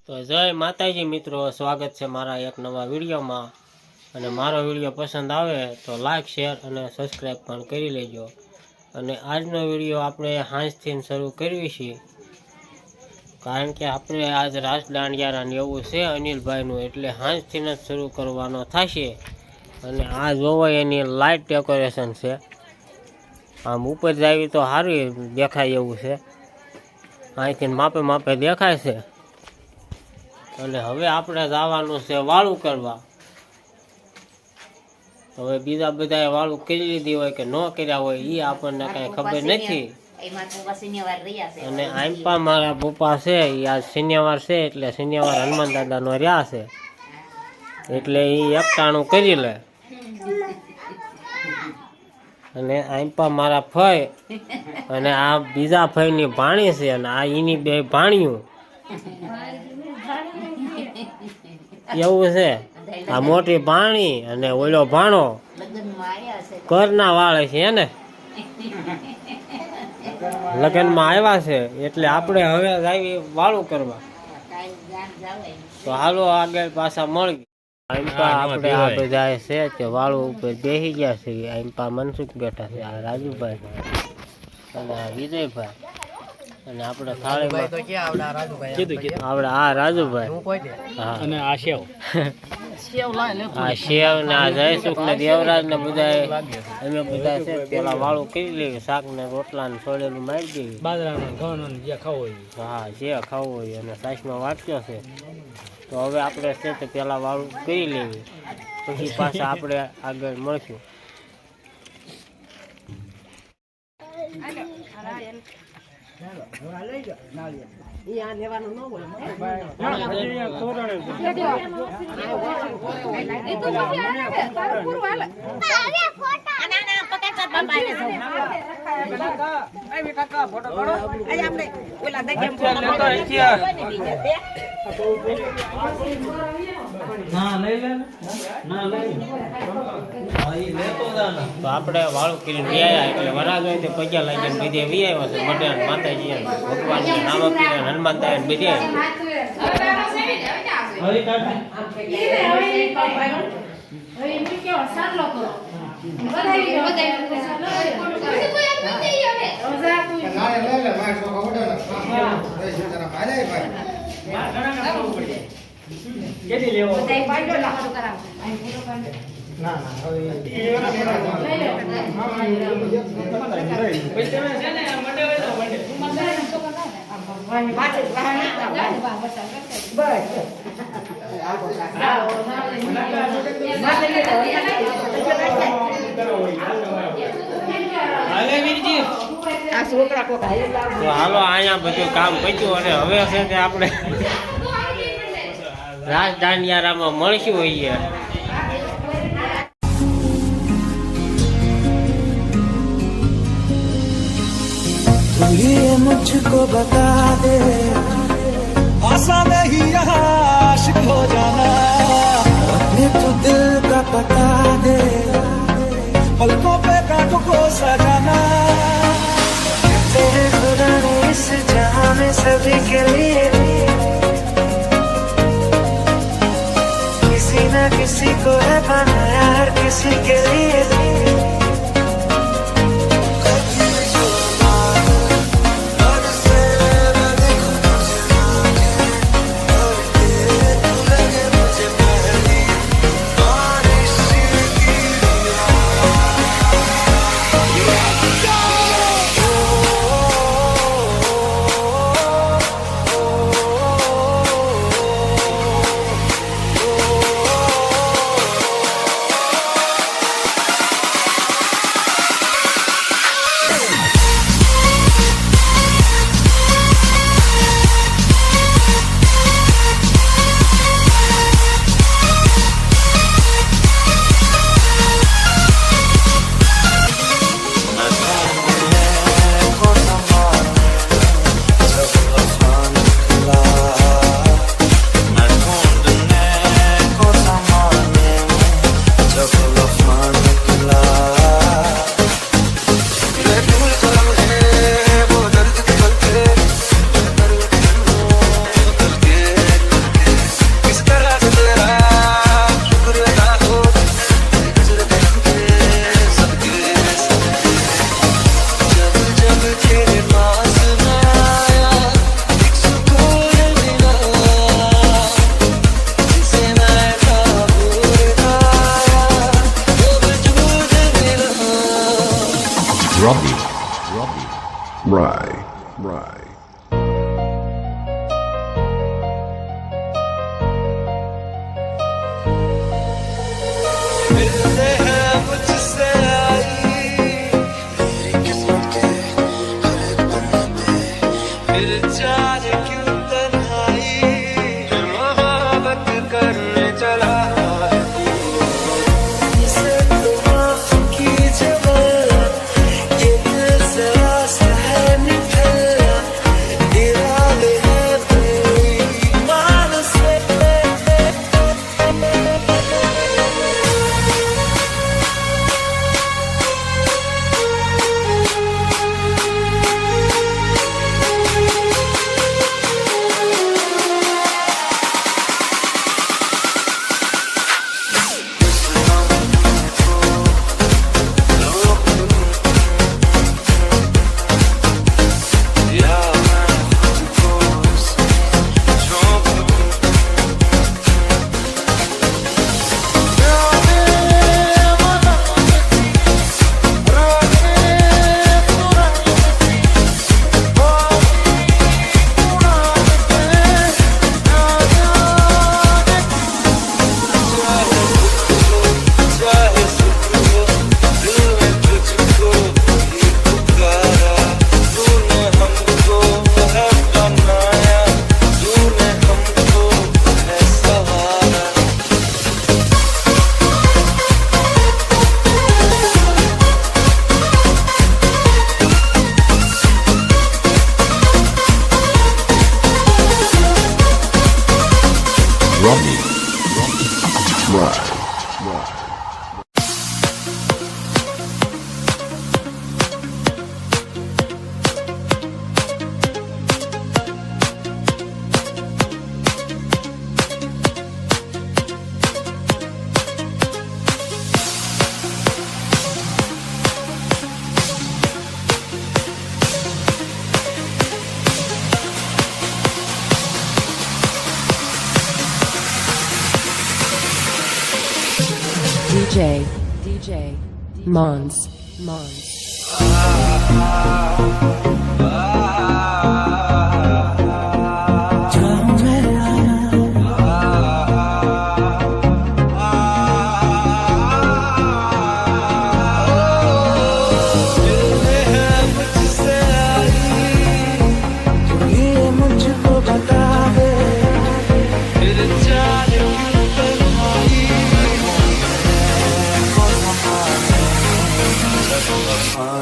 તો જય માતાજી મિત્રો, સ્વાગત છે મારા એક નવા વિડીયોમાં। અને મારો વિડીયો પસંદ આવે તો લાઈક શેર અને સબસ્ક્રાઈબ પણ કરી લેજો। અને આજનો વિડીયો આપણે હાંજથી શરૂ કરવી છે, કારણ કે આપણે આજ રાસ દાંડિયારાને એવું છે અનિલભાઈનું, એટલે હાંજથી જ શરૂ કરવાનો થશે। અને આ જોવો એની લાઇટ ડેકોરેશન છે, આમ ઉપર જાવી તો સારું દેખાય એવું છે, અહીંથી માપે માપે દેખાય છે। અને હવે આપણે જવાનું છે વાળું કરવા। હવે બીજા બધા વાળું કરી લીધી હોય કે ન કર્યા હોય એ આપણને કઈ ખબર નથી। અને આઈપા મારા પપ્પા છે એ આજ શનિવાર છે, એટલે શનિવાર હનુમાન દાદા નો રહ્યા છે, એટલે એ એકટાણું કરી લે। અને આઈપા મારા ફઈ અને આ બીજા ફઈ ની ભાણી છે, અને આ એની બે ભાણિયું એવું છે। આ મોટી ભાણી અને ઓલો ભાણો ઘરના વાળે છે ને લગ્નમાં આવ્યા છે, એટલે આપણે હવે આવી વાળું કરવા। તો હાલો આગળ પાછા મળી આપણે આ બધા છે તે વાળું ઉપર બેસી ગયા છે। આઈપા મનસુખ બેઠા છે, આ રાજુભાઈ અને આ વિજયભાઈ, અને આપણે થાળીમાં આપણે આ રાજુભાઈ અને આ શેવ આ શેવ ને આ જયસુખ ને દેવરાજ ને બધા અમે બધા છે પેલા વાળું કરી લઈએ, શાક ને રોટલા ને છોડેલું મારી દઈએ, બાજરાના જે ખાવું હોય, હા જે ખાવું હોય, અને સાસમાં વાટક્યો છે। તો હવે આપણે છે તે પેલા વાળું કરી લેવી, પછી પાછા આપણે આગળ મળશું। તો આપણે વાળું કરીને વ્યાયા, એટલે વરાજ હોય તો પગ્યા લાગીને બીજે વ્યાયા છે, મઢે માતાજી ભગવાન નામ આપીને હનુમાન દાય બીજે તો હાલો અહીંયા બધું કામ પત્યું, અને હવે છે તે આપણે રાસ દાંડિયારામાં મળશું હોઈએ। ये मुझको बता दे, आसा नहीं यहाँ आशिक हो जाना, अपने तो दिल का बता दे, पलकों पे कांटों को सजाना, तेरे खुदा ने इस जहां में सभी के लिए किसी न किसी को है बनाया, हर किसी के लिए। DJ Mons.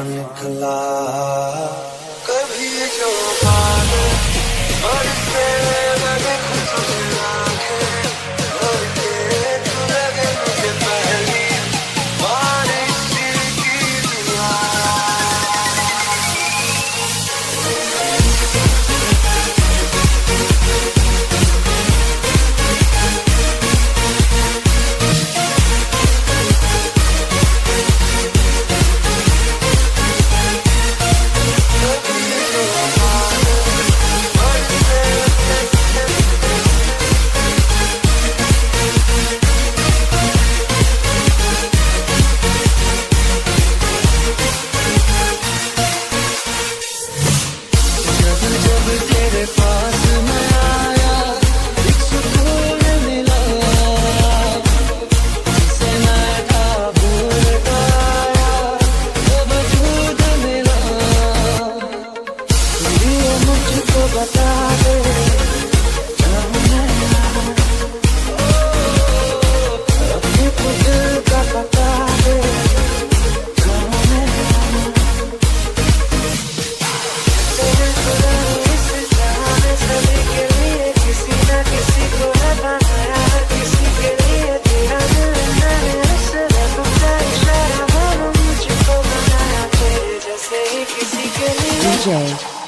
निकला कभी जो भागे और से लगे कुछ लागे और के तू लगे मुझे पहली बारिश की दुआ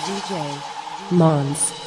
DJ Mons.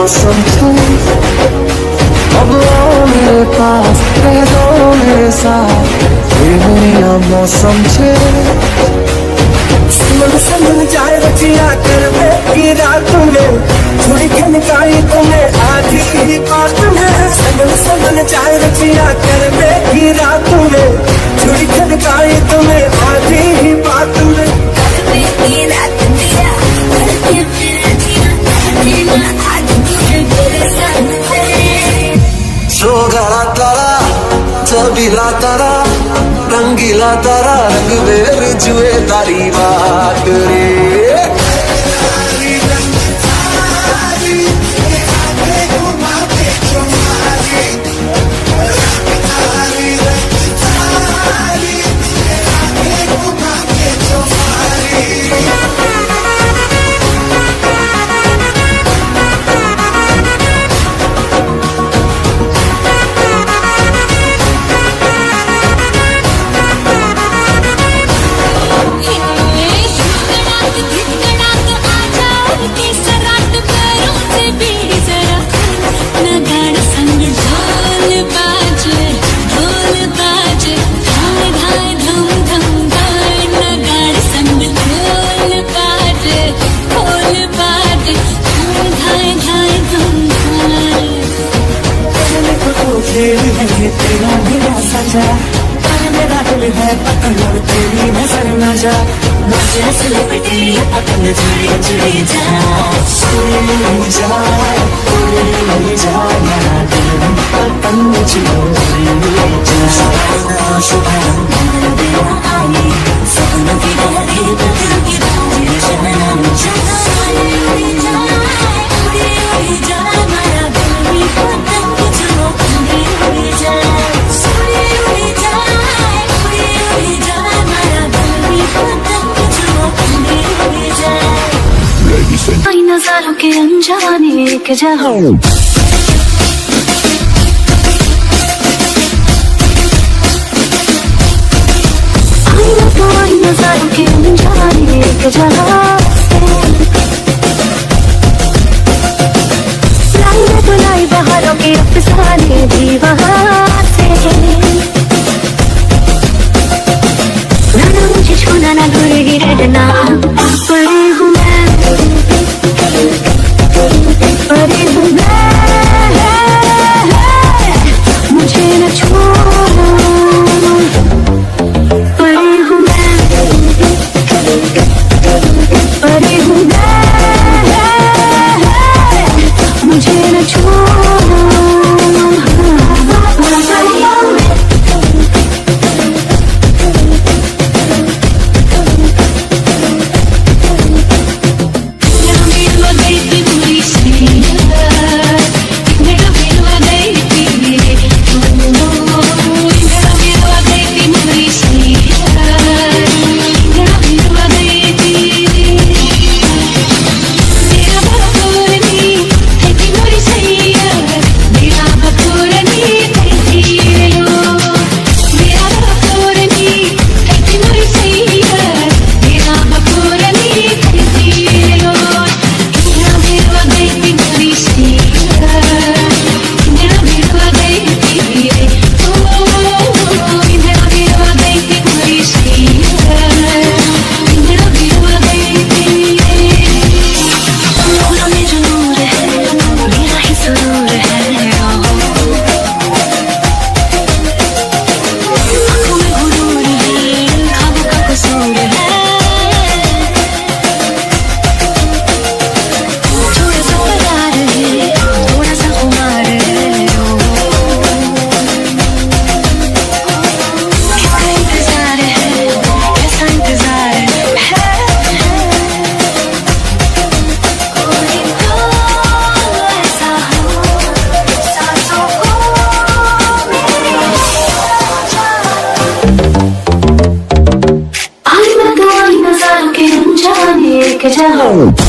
मौसम अब आओ मेरे पास रह दो मेरे साथ ये मेरा मौसम छे संग संग जाए रचिया कर की रात में थोड़ी खनकाई तुम्हें आधी ही बात में संग संग जाए रचिया कर की रात में थोड़ी खनकाई तुम्हें आधी ही बात में सोगला तारा चबीला तारा रंगीला तारा रंग बेर जुए तारी बात रे तेरा मेरा सजा मेरा दिल है पतंग और तेरी नजर न जा मुझे से लिपटी पतंग जुड़ी जुड़ी जा उड़ जा उड़ जा मेरा दिल पतंग जुड़ी जा शुभम तेरा आई सपनों की गहरी दिल की बातें शबनम जगाए उड़ जा उड़ जा मेरा दिल पतंग जुड़ी जा उड़ जा उड़ जा मेरा दिल पतंग जुड़ी जा आई नजारों के अनजाने के जहां आई नजारों के अनजाने के जहां बुलाई बहारों के अफसाने भी वहाँ से ना मुझे छूना ना दूर रहना परे हूँ मैं परे हूँ मैं मुझे न छोड़ो परे हूँ मैं परे हूँ मैं मुझे न छोड़ो के जहां